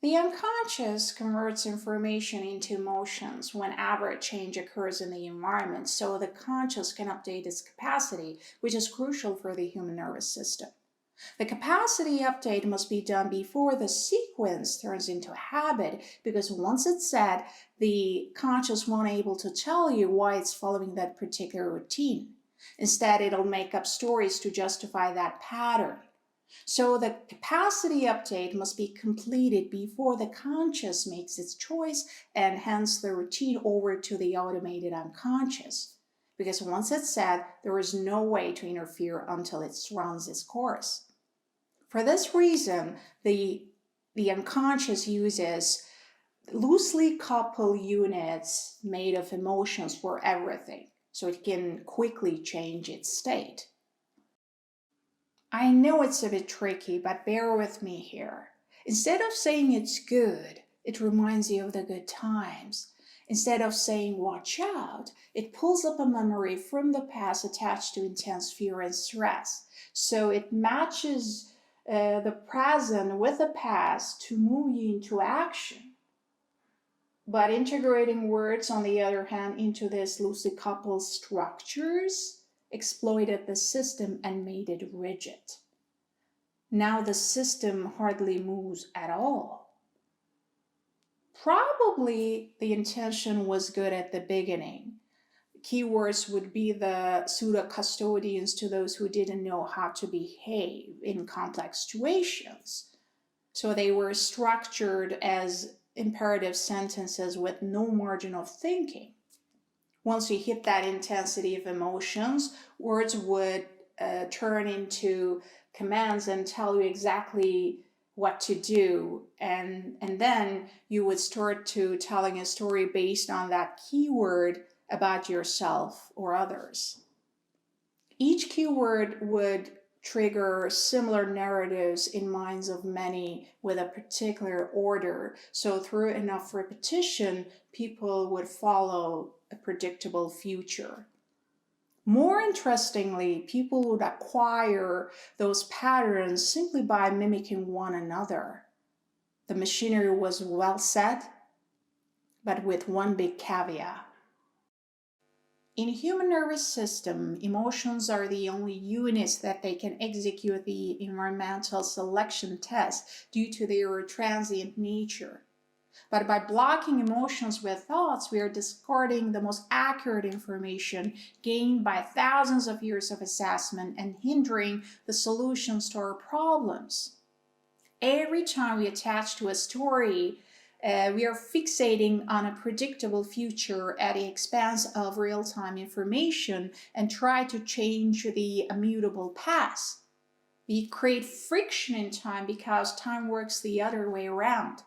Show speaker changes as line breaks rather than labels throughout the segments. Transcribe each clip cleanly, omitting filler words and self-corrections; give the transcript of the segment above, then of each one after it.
The unconscious converts information into emotions whenever a change occurs in the environment, so the conscious can update its capacity, which is crucial for the human nervous system. The capacity update must be done before the sequence turns into a habit, because once it's set, the conscious won't able to tell you why it's following that particular routine. Instead, it'll make up stories to justify that pattern. So the capacity update must be completed before the conscious makes its choice and hands the routine over to the automated unconscious. Because once it's set, there is no way to interfere until it runs its course. For this reason, the unconscious uses loosely coupled units made of emotions for everything, so it can quickly change its state. I know it's a bit tricky, but bear with me here. Instead of saying it's good, it reminds you of the good times. Instead of saying watch out, it pulls up a memory from the past attached to intense fear and stress. So it matches the present with the past to move you into action. But integrating words, on the other hand, into these loosely coupled structures exploited the system and made it rigid. Now the system hardly moves at all. Probably the intention was good at the beginning. Keywords would be the pseudo-custodians to those who didn't know how to behave in complex situations. So they were structured as imperative sentences with no margin of thinking. Once you hit that intensity of emotions, words would turn into commands and tell you exactly what to do. And then you would start to telling a story based on that keyword about yourself or others. Each keyword would trigger similar narratives in minds of many with a particular order. So through enough repetition, people would follow a predictable future. More interestingly, people would acquire those patterns simply by mimicking one another. The machinery was well set, but with one big caveat. In human nervous system, emotions are the only units that they can execute the environmental selection test due to their transient nature. But by blocking emotions with thoughts, we are discarding the most accurate information gained by thousands of years of assessment and hindering the solutions to our problems. Every time we attach to a story, we are fixating on a predictable future at the expense of real-time information and try to change the immutable past. We create friction in time because time works the other way around.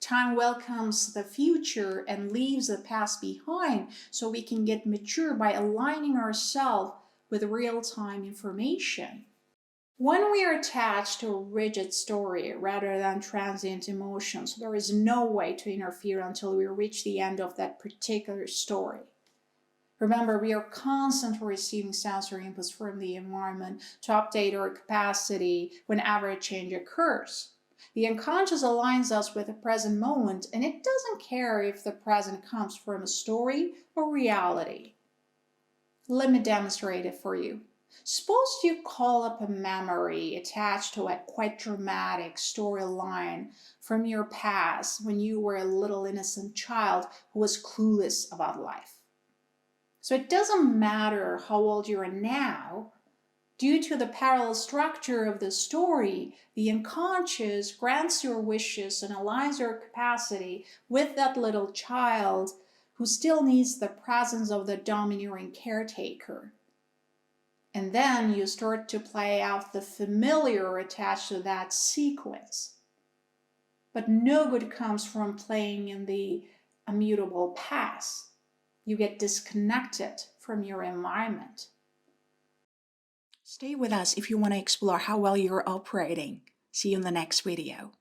Time welcomes the future and leaves the past behind so we can get mature by aligning ourselves with real-time information. When we are attached to a rigid story rather than transient emotions, there is no way to interfere until we reach the end of that particular story. Remember, we are constantly receiving sensory inputs from the environment to update our capacity whenever a change occurs. The unconscious aligns us with the present moment, and it doesn't care if the present comes from a story or reality. Let me demonstrate it for you. Suppose you call up a memory attached to a quite dramatic storyline from your past when you were a little innocent child who was clueless about life. So it doesn't matter how old you are now. Due to the parallel structure of the story, the unconscious grants your wishes and aligns your capacity with that little child who still needs the presence of the domineering caretaker. And then you start to play out the familiar attached to that sequence. But no good comes from playing in the immutable past. You get disconnected from your environment. Stay with us if you want to explore how well you're operating. See you in the next video.